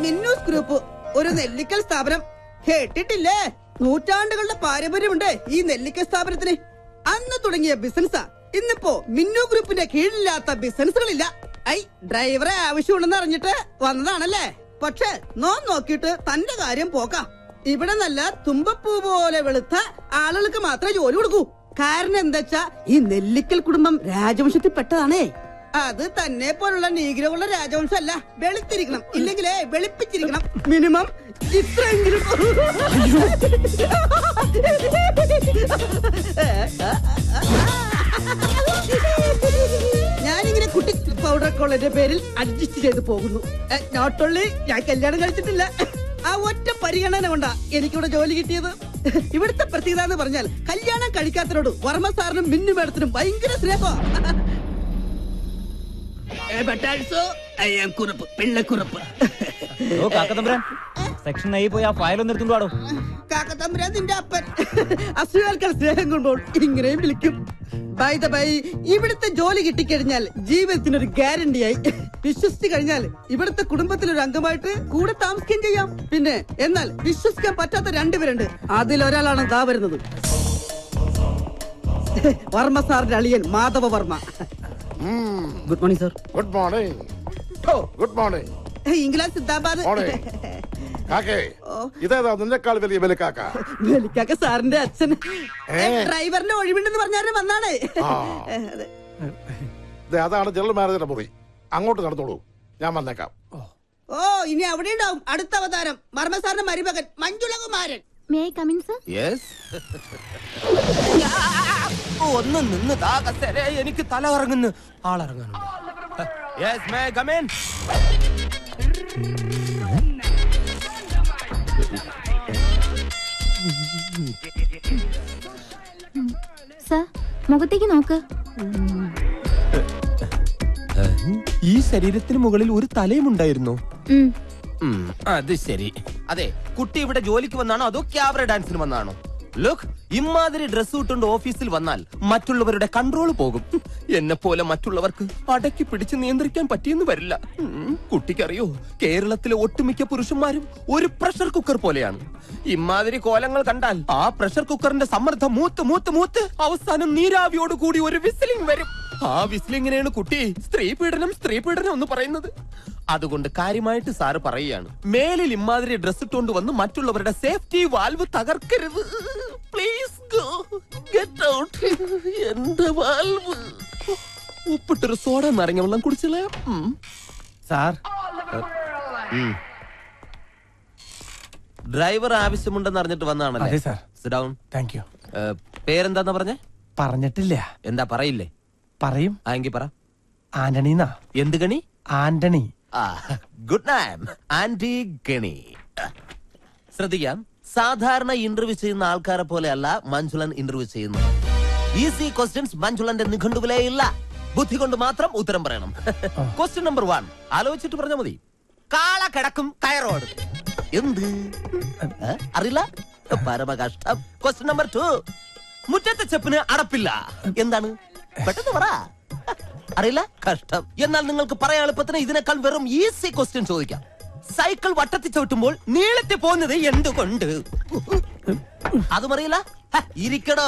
Minnu's group ഒരു നെല്ലിക്കൽ സ്ഥാപനം കേട്ടിട്ടില്ലേ? നൂറ്റാണ്ടുകളുടെ പാരമ്പര്യമുണ്ട് ഈ നെല്ലിക്കൽ സ്ഥാപനത്തിന്. അന്ന് തുടങ്ങിയ ബിസിനസ്സാ. ഇന്നിപ്പോ മിന്നു ഗ്രൂപ്പിന്റെ കീഴിലില്ലാത്ത ബിസിനസ്സുകളില്ല. ഡ്രൈവറെ ആവശ്യമുണ്ടെന്ന് അറിഞ്ഞിട്ട് വന്നതാണല്ലേ? പക്ഷെ നോക്കിയിട്ട് തന്റെ കാര്യം പോക്കാം. ഇവിടെ നല്ല തുമ്പപ്പൂ പോലെ വെളുത്ത ആളുകൾക്ക് മാത്രമേ ജോലി കൊടുക്കൂ. കാരണം എന്താ, ഈ നെല്ലിക്കൽ കുടുംബം രാജവംശത്തിൽ പെട്ടതാണേ. അത് തന്നെ പോലുള്ള നീഗ്രോകളുടെ രാജവംശമല്ല. വെളുത്തിരിക്കണം, ഇല്ലെങ്കിലേ വെളുപ്പിച്ചിരിക്കണം. മിനിമം ഇത്രയെങ്കിലും. ഞാനിങ്ങനെ കുട്ടി പൗഡർ കോളേജിന്റെ പേരിൽ അഡ്ജസ്റ്റ് ചെയ്ത് പോകുന്നു. നോട്ട് ഓൺലി ഞാൻ കല്യാണം കഴിച്ചിട്ടില്ല, ആ ഒറ്റ പരിഗണന കൊണ്ടാ എനിക്കിവിടെ ജോലി കിട്ടിയത്. ഇവിടുത്തെ പ്രത്യേകത എന്ന് പറഞ്ഞാൽ കല്യാണം കഴിക്കാത്തവരോട് വർമ്മ സാറിനും മിന്നു മേഡത്തിനും ഭയങ്കര സ്നേഹം. സെക്ഷൻ ആയി പോയി ആ ഫയൽ ഒന്ന് എടുത്തുകൊണ്ടോ. കാക്കത്തമ്പുരാൻ നിന്റെ അപ്പൻ അസുഖാൽക്കാർ സ്നേഹം കൊണ്ടോൾ ഇങ്ങനെയും വിളിക്കും. ബൈ ദ ബൈ, ഇവിടുത്തെ ജോലി കിട്ടിക്കഴിഞ്ഞാൽ ജീവിതത്തിനൊരു ഗ്യാരണ്ടിയായി. വിശ്വസിച്ചു കഴിഞ്ഞാൽ ഇവിടുത്തെ കുടുംബത്തിലൊരു അംഗമായിട്ട് കൂടെ താമസിക്കുകയും ചെയ്യാം. പിന്നെ എന്നാൽ വിശ്വസിക്കാൻ പറ്റാത്ത രണ്ടുപേരുണ്ട്. അതിലൊരാളാണ് ദാ വരുന്നത്, വർമ്മ സാറിന്റെ അളിയൻ Madhava Varma. Good morning sir. Good morning. Good morning. England സിദ്ധാബാദ്. ഇതേതാ നിന്നെക്കാൾ വലിയ ബലിക്കാക്ക? ബലിക്കാക്ക സാറിന്റെ അച്ഛൻ. ഡ്രൈവറിന്റെ ഒഴിവുണ്ടെന്ന് പറഞ്ഞാൽ വന്നാണ്. അതാണ് ജനറൽ മാനേജറുടെ മുറി. അങ്ങോട്ട് നടന്നോളൂ, ഞാൻ വന്നേക്കാം. ഓ, ഇനി അവിടെ ഉണ്ടാവും അടുത്ത അവതാരം. വർമ്മ സാറിന്റെ മരുമകൻ മഞ്ജുളകുമാരൻ. ഒന്ന് നിന്ന് എനിക്ക് തല കറങ്ങുന്നു. ആളിറങ്ങുന്നു. സർ, മുഖത്തേക്ക് നോക്ക്. ഈ ശരീരത്തിന് മുകളിൽ ഒരു തലയും ഉണ്ടായിരുന്നു. അത് ശരി. അതെ, കുട്ടി ഇവിടെ ജോലിക്ക് വന്നാണോ അതോ ക്യാബറ ഡാൻസിന് വന്നാണോ? ലുക്ക്, ഇമാതിരി ഡ്രസ് ഇട്ടുകൊണ്ട് ഓഫീസിൽ വന്നാൽ മറ്റുള്ളവരുടെ കൺട്രോൾ പോകും. എന്നെ പോലെ മറ്റുള്ളവർക്ക് അടക്കി പിടിച്ച് നിയന്ത്രിക്കാൻ പറ്റിയെന്ന് വരില്ല. കുട്ടിക്കറിയോ, കേരളത്തിലെ ഒട്ടുമിക്ക പുരുഷന്മാരും ഒരു പ്രഷർ കുക്കർ പോലെയാണ്. ഇമാതിരി കോലങ്ങൾ കണ്ടാൽ ആ പ്രഷർ കുക്കറിന്റെ സമ്മർദ്ദം മൂത്ത് മൂത്ത് മൂത്ത് അവസാനം നീരാവിയോട് കൂടി ഒരു വിസിലിംഗ് വരും. ആ വിസിലിങ്ങിനെയാണ് കുട്ടി സ്ത്രീ പീഡനം എന്ന് പറയുന്നത്. അതുകൊണ്ട് കാര്യമായിട്ട് സാറ് പറയുകയാണ്, മേലിൽ ഇമാതിരി ഡ്രസ് ഇട്ടുകൊണ്ട് വന്ന് മറ്റുള്ളവരുടെ സേഫ്റ്റി വാൽവ് തകർക്കരുത്. Please go get out. എന്റെ വാൽവ് ഉപ്പിട്ടൊരു സോഡ നാരങ്ങ വെള്ളം കുടിച്ചില്ലേ സാർ? ഡ്രൈവർ ആവശ്യമുണ്ടെന്ന് അറിഞ്ഞിട്ട് വന്നാണല്ലേ? Sit down. Thank you. പേരെന്താന്ന് പറഞ്ഞേ? പറഞ്ഞിട്ടില്ല. എന്താ പറയില്ലേ? പറയും. എങ്കിൽ പറ. ആന്റണീന്നാ. എന്ത് ഗണി? ആന്റണി. ഗുഡ് നൈം, ആന്റി ഗണി. ശ്രദ്ധിക്കാം, സാധാരണ ഇന്റർവ്യൂ ചെയ്യുന്ന ആൾക്കാരെ പോലെ അല്ല മഞ്ജുളൻ ഇന്റർവ്യൂ ചെയ്യുന്നത്. ഈസി ക്വസ്റ്റ്യൻസ് മഞ്ജുളന്റെ നിഘണ്ടുവിലേ ഇല്ല. ബുദ്ധി കൊണ്ട് മാത്രം ഉത്തരം പറയണം. ക്വസ്റ്റ്യൻ നമ്പർ 1 ആലോചിച്ചിട്ട് പറഞ്ഞാൽ മതി. കാള കിടക്കും കയറോട്. എന്ത് അറിയില്ല? പരമകഷ്ടം. ക്വസ്റ്റ്യൻ നമ്പർ 2 മുറ്റത്തെ ചെപ്പിന് അടപ്പില്ല. എന്താണ്? പെട്ടെന്ന് പറ. അറിയില്ല? കഷ്ടം. എന്നാൽ നിങ്ങൾക്ക് പറയാൻ എളുപ്പത്തിന് ഇതിനേക്കാൾ വെറും ഈസി ക്വസ്റ്റ്യൻ ചോദിക്കാം. സൈക്കിൾ വട്ടത്തിൽ ചവിട്ടുമ്പോൾ നീളത്തിൽ പോകുന്നത് എന്തുകൊണ്ട്? അതും അറിയില്ല? ഇരിക്കടോ.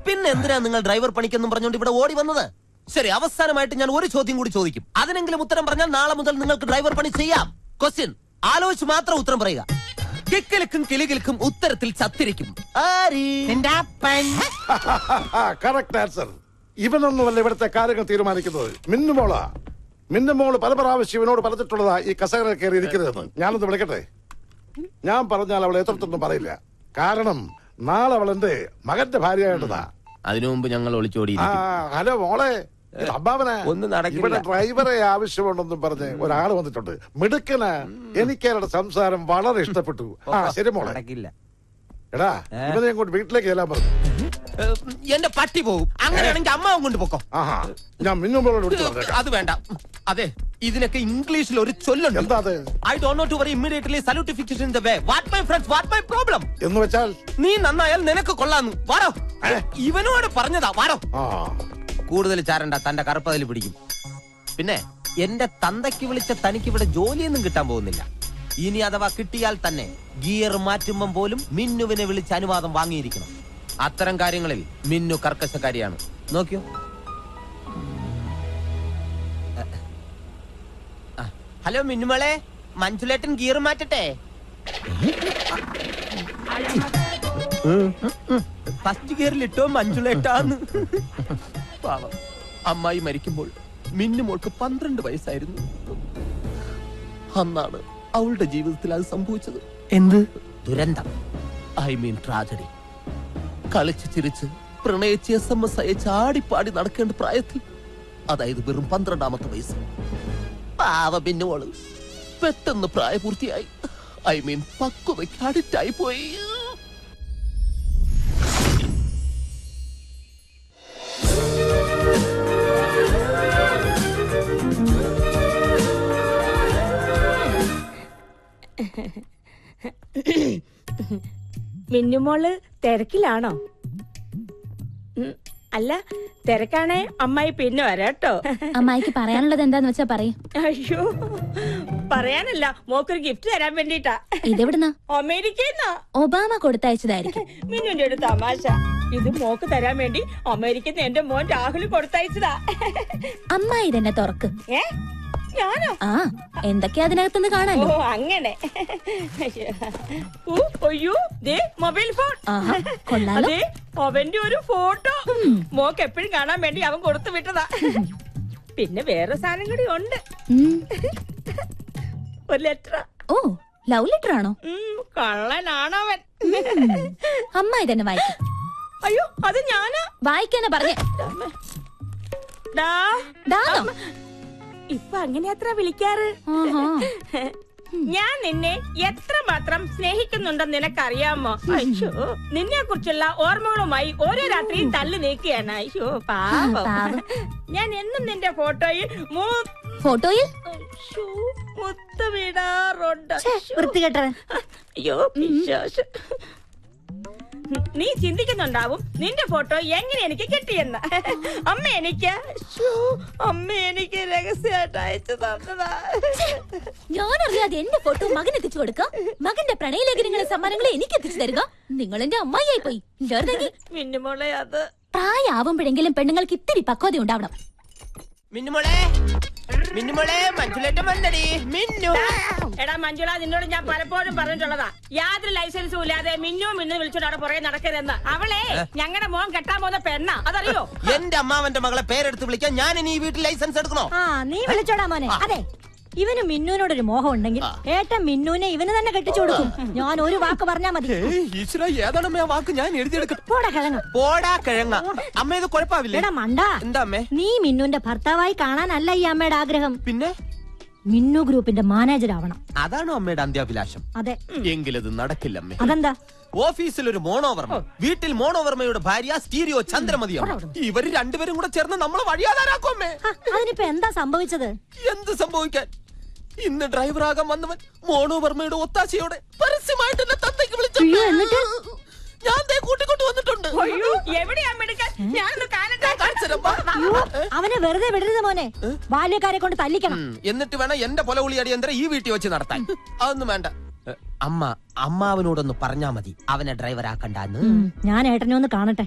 പിന്നെ എന്തിനാ നിങ്ങൾ ഡ്രൈവർ പണിക്കെന്നും പറഞ്ഞുകൊണ്ട് ഇവിടെ ഓടി വന്നത്? ശരി, അവസാനമായിട്ട് ഞാൻ ഒരു ചോദ്യം കൂടി ചോദിക്കും. അതിനെങ്കിലും ഉത്തരം പറഞ്ഞാൽ നാളെ മുതൽ നിങ്ങൾക്ക് ഡ്രൈവർ പണി ചെയ്യാം. ക്വസ്റ്റ്യൻ ആലോചിച്ച് മാത്രം ഉത്തരം പറയുക. കിക്കിലിക്കും കിളികിലിക്കും ഉത്തരത്തിൽ ചത്തിരിക്കും. Correct answer. ഇവനൊന്നുമല്ല ഇവിടുത്തെ കാര്യങ്ങൾ തീരുമാനിക്കുന്നത്, മിന്നുമോളാ. മിന്നുമോള് പല പ്രാവശ്യം ഇവനോട് പറഞ്ഞിട്ടുള്ളതാ ഈ കസേര കയറി ഇരിക്കരുതെന്ന്. ഞാനൊന്ന് വിളിക്കട്ടെ? ഞാൻ പറഞ്ഞാൽ അവൾ എത്രത്തൊന്നും പറയില്ല. കാരണം നാളെ അവൾ എന്റെ മകന്റെ ഭാര്യയായിട്ടതാ. അതിനു മുമ്പ് ഞങ്ങൾ ഒളിച്ചോടി. ഹലോ മോളെ, ഇവിടെ ഡ്രൈവറെ ആവശ്യമുണ്ടെന്നും പറഞ്ഞ് ഒരാള് വന്നിട്ടുണ്ട്. മിടുക്കന. എനിക്ക് അവരുടെ സംസാരം വളരെ ഇഷ്ടപ്പെട്ടു. ശരി മോളെ. എടാ, ഇവനെ അങ്ങോട്ട് വീട്ടിലേക്ക് ചെല്ലാൻ പറഞ്ഞു. എന്റെ പട്ടി പോകും. അങ്ങനെയാണെങ്കിൽ അമ്മാവും കൊണ്ട് പോക്കോ. ഞാൻ മിന്നുമോളോട്. അത് വേണ്ട. അതെ, ഇതിനൊക്കെ ഇംഗ്ലീഷിൽ ഒരു ചൊല്ലുണ്ട്. എന്താ അത്? I don't know to worry immediately salutification in the way. What my friends, what my problem? എന്ന് വെച്ചാൽ നീ നന്നായാൽ നിനക്ക് കൊള്ളാന്ന്. വാരോ, ഇവനോട് പറഞ്ഞതാ. വാരോ. കൂടുതൽ ചാരണ്ട, തന്റെ കറുപ്പതിൽ പിടിക്കും. പിന്നെ എന്റെ തന്തയ്ക്ക് വിളിച്ച തനിക്ക് ഇവിടെ ജോലിയൊന്നും കിട്ടാൻ പോകുന്നില്ല. ഇനി അഥവാ കിട്ടിയാൽ തന്നെ ഗിയർ മാറ്റുമ്പം പോലും മിന്നുവിനെ വിളിച്ച് അനുവാദം വാങ്ങിയിരിക്കണം. അത്തരം കാര്യങ്ങളിൽ മിന്നു കർക്കശക്കാരിയാണ്. നോക്കിയോ? ഹലോ മിന്നുമോളെ, മഞ്ജുലേട്ടൻ ഗിയർ മാറ്റട്ടെ? ഫസ്റ്റ് ഗിയറിലിട്ടോ മഞ്ജുലേട്ടാന്ന്. പാവം, അമ്മായി മരിക്കുമ്പോൾ മിന്നുമോൾക്ക് 12 വയസ്സായിരുന്നു. അന്നാണ് അവളുടെ ജീവിതത്തിൽ അത് സംഭവിച്ചത്. എന്ത് ദുരന്തം, ഐ മീൻ ട്രാജഡി. കളിച്ച് ചിരിച്ച് പ്രണയിച്ച് SMS അയച്ച് ആടിപ്പാടി നടക്കേണ്ട പ്രായത്തിൽ, അതായത് വെറും 12ാമത്തെ വയസ്സ്, പാവ മിന്നുമോള് പെട്ടെന്ന് പ്രായപൂർത്തിയായി, ഐ മീൻ പക്വതയ്ക്ക് അഡിക്റ്റായി പോയി. മിന്നുമോള് തിരക്കിലാണോ? അല്ല, തിരക്കാണേ അമ്മായി പിന്നെ വരാട്ടോ. അമ്മായിക്ക് പറയാനുള്ളത് എന്താന്ന് വെച്ചാ പറയും. അയ്യോ, പറയാനല്ല, മോക്കൊരു ഗിഫ്റ്റ് തരാൻ വേണ്ടിട്ടാ. ഇതെവിടുന്നാ? അമേരിക്കന്നാ. ഒബാമ കൊടുത്തയച്ചതായിരിക്കും. മിന്നുന്റെ ഒരു തമാശ. ഇത് മോക്ക് തരാൻ വേണ്ടി അമേരിക്കന്ന് എന്റെ മോൻ രാഹുൽ കൊടുത്തയച്ചതാ. അമ്മായി തന്നെ തുറക്ക്. ഞാനോ? ആ, എന്തൊക്കെയാ അതിനകത്തുനിന്ന് കാണാനോ? ഓ അങ്ങനെ. അയ്യോ, ദേ മൊബൈൽ ഫോൺ. കൊള്ളാലോ. അതെ, അവന്റെ ഒരു ഫോട്ടോ മോക്ക് എപ്പോഴും കാണാൻ വേണ്ടി അവൻ കൊടുത്തു വിട്ടതാ. പിന്നെ വേറെ സാധനം കൂടി ഉണ്ട്. ഒരു ലെറ്റർ. ഓ, ലവ് ലെറ്റർ ആണോ? കള്ളനാണവൻ. അമ്മായി തന്നെ വായിക്കും. അയ്യോ, അത് ഞാനാ. വായിക്കാനാ പറഞ്ഞേ. ഇപ്പൊ അങ്ങനെ അത്ര വിളിക്കാറ്. ഞാൻ നിന്നെ എത്രമാത്രം സ്നേഹിക്കുന്നുണ്ടെന്ന് നിനക്കറിയാമോ? അയ്യോ, നിന്നെ കുറിച്ചുള്ള ഓർമ്മകളുമായി ഓരോ രാത്രിയും തള്ളി നീക്കുകയാണ്. അയ്യോ പാവം. ഞാൻ എന്നും നിന്റെ ഫോട്ടോയിൽ മുത്തമിടാറുണ്ട്. അയ്യോ വിശ്വാസം. നീ ചിന്തിക്കുന്നുണ്ടാവും നിന്റെ ഫോട്ടോ എങ്ങനെ എനിക്ക് കിട്ടിയെന്ന്. അമ്മ എനിക്ക് രഹസ്യമായിട്ട് അയച്ചു തന്നതാ. ഞാനറിയാതെ എന്റെ ഫോട്ടോ മകൻ എത്തിച്ചു കൊടുക്കാം. മകന്റെ പ്രണയലേഖനങ്ങളെ സമ്മാനങ്ങളെ എനിക്ക് എത്തിച്ചു തരിക. നിങ്ങൾ എന്റെ അമ്മായിയായി പോയി. മിന്നുമോളെ, അത് പ്രായമാവുമ്പോഴെങ്കിലും പെണ്ണുങ്ങൾക്ക് ഇത്തിരി പക്വത ഉണ്ടാവണം. മിന്നുമോളെ, മഞ്ജുലേട്ടൻ വന്നടി. മിന്നു. എടാ മഞ്ജുള, നിന്നോട് ഞാൻ പലപ്പോഴും പറഞ്ഞിട്ടുള്ളതാ, യാതൊരു ലൈസൻസും ഇല്ലാതെ മിന്നു വിളിച്ചോണ്ട് അവിടെ പുറകെ നടക്കരുതെന്ന്. അവളെ ഞങ്ങളുടെ മോൻ കെട്ടാൻ പോകുന്ന പെണ്ണ, അതറിയോ? എന്റെ അമ്മാവന്റെ മകളെ പേരെടുത്ത് വിളിക്കാൻ ഞാൻ ഇനി ഈ വീട്ടിൽ ലൈസൻസ് എടുക്കണോ? നീ വിളിച്ചോടാ മോനെ. അതെ, ഇവന് മിന്നുവിനോടൊരു മോഹം ഉണ്ടെങ്കിൽ ഏട്ടൻ മിന്നുവിനെ ഇവന് തന്നെ കെട്ടിച്ചു കൊടുക്കും. ഞാൻ ഒരു വാക്ക് പറഞ്ഞാ മതി. ഏതാണ് വാക്ക്? ഞാൻ എഴുതിയെടുക്കും. പോടാ കിഴങ്ങ. അമ്മ ഇത് കുഴപ്പമില്ല. എടാ മണ്ടാ, എന്താ അമ്മേ? നീ മിന്നുവിന്റെ ഭർത്താവായി കാണാനല്ല ഈ അമ്മയുടെ ആഗ്രഹം. പിന്നെ മിന്നു ഗ്രൂപ്പിന്റെ മാനേജർ ആവണം. അതാണോ അമ്മയുടെ അന്ത്യാഭിലാഷം? അതെ. എങ്കിലത് നടക്കില്ല അമ്മേ. അതെന്താ? ഓഫീസിൽ ഒരു മോണോവർമ്മ, വീട്ടിൽ മോണോവർമ്മയുടെ ഭാര്യ സ്റ്റീരിയോ ചന്ദ്രമതിയാണ്. ഇവര് രണ്ടുപേരും കൂടെ ചേർന്ന് നമ്മളെ വഴിയാതാരാക്കും അമ്മേ. അതിനിപ്പോ എന്താ സംഭവിച്ചത്? എന്ത് സംഭവിക്കാൻ? ഇന്ന് ഡ്രൈവറാകാൻ വന്നവൻ മോണോവർമ്മയുടെ ഒത്താശയോടെ പരസ്യമായിട്ട് എന്നെ തന്തയ്ക്ക് വിളിച്ചു. ഞാൻ കൂട്ടിക്കൊണ്ട് വന്നിട്ടുണ്ട്. അവനെ വെറുതെ വിടരുത് മോനെ, ബാല്യക്കാരെ കൊണ്ട് തല്ലിക്കണം. എന്നിട്ട് വേണം എന്റെ പൊലവുളി അടിയന്തരം ഈ വീട്ടിൽ വെച്ച് നടത്താൻ. അതൊന്നും വേണ്ട. അമ്മാവനോടൊന്ന് പറഞ്ഞാ മതി അവനെ ഡ്രൈവറാക്കണ്ടെന്ന്. ഞാൻ ഏട്ടനെ ഒന്ന് കാണട്ടെ.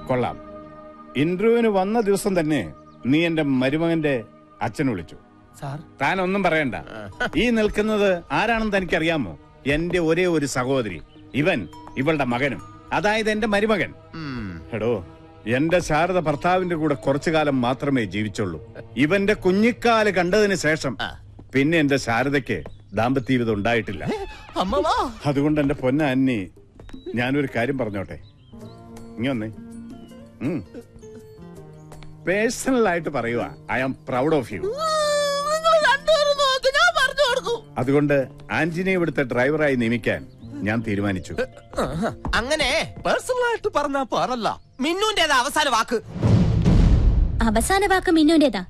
കൊള്ളാം. ഇന്റർവ്യൂവിന് വന്ന ദിവസം തന്നെ നീ എന്റെ മരുമകന്റെ അച്ഛനെ വിളിച്ചു. താൻ ഒന്നും പറയണ്ട. ഈ നിൽക്കുന്നത് ആരാണെന്ന് തനിക്കറിയാമോ? എന്റെ ഒരേ ഒരു സഹോദരി, ഇവളുടെ മകനും, അതായത് എന്റെ മരുമകൻ. എടോ, എന്റെ ശാരദ ഭർത്താവിന്റെ കൂടെ കുറച്ചു കാലം മാത്രമേ ജീവിച്ചുള്ളൂ. ഇവന്റെ കുഞ്ഞിക്കാല് കണ്ടതിന് ശേഷം പിന്നെ എന്റെ ശാരദയ്ക്ക് ദാമ്പത്യ ജീവിതം ഉണ്ടായിട്ടില്ല. അതുകൊണ്ട് എന്റെ പൊന്ന അന്നി, ഞാനൊരു കാര്യം പറഞ്ഞോട്ടെ. ഇങ്ങൊന്നേ, പേഴ്സണൽ ആയിട്ട് പറയുക, I am proud of you. അതുകൊണ്ട് ആന്റണിയെ ഇവിടുത്തെ ഡ്രൈവറായി നിയമിക്കാൻ ഞാൻ തീരുമാനിച്ചു. അങ്ങനെ പേഴ്സണൽ ആയിട്ട് പറഞ്ഞാ പാറല്ല. മിന്നുന്റേതാ അവസാന വാക്ക്. അവസാന വാക്ക് മിന്നുന്റേതാ,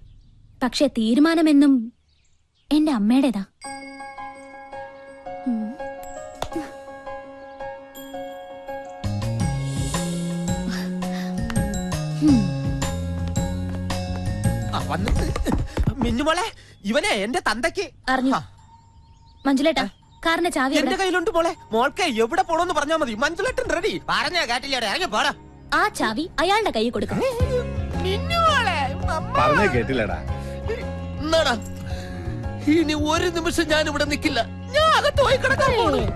പക്ഷെ തീരുമാനമെന്നും എന്റെ അമ്മയുടേതാ. മിന്നുമോളെ, ഇവനെ എന്റെ തന്തയ്ക്ക് അറിഞ്ഞു മഞ്ജുലേട്ടാ കാറിന്റെ ചാവി എന്റെ കയ്യിലുണ്ട് മോളെ. മോൾക്ക് എവിടെ പോണോന്ന് പറഞ്ഞാ മതി. മഞ്ജുലേട്ടൻ റെഡി. പറഞ്ഞാ കേട്ടില്ലേടെ, ഇറങ്ങി പോടാ. ആ ചാവി അയാളുടെ കൈ കൊടുക്കും. പറഞ്ഞേ കേട്ടില്ലടാ. എന്നാടാ, ഇനി ഒരു നിമിഷം ഞാൻ ഇവിടെ നിൽക്കില്ല. ഞാൻ അകത്ത് പോയി കിടക്കാൻ പോണു.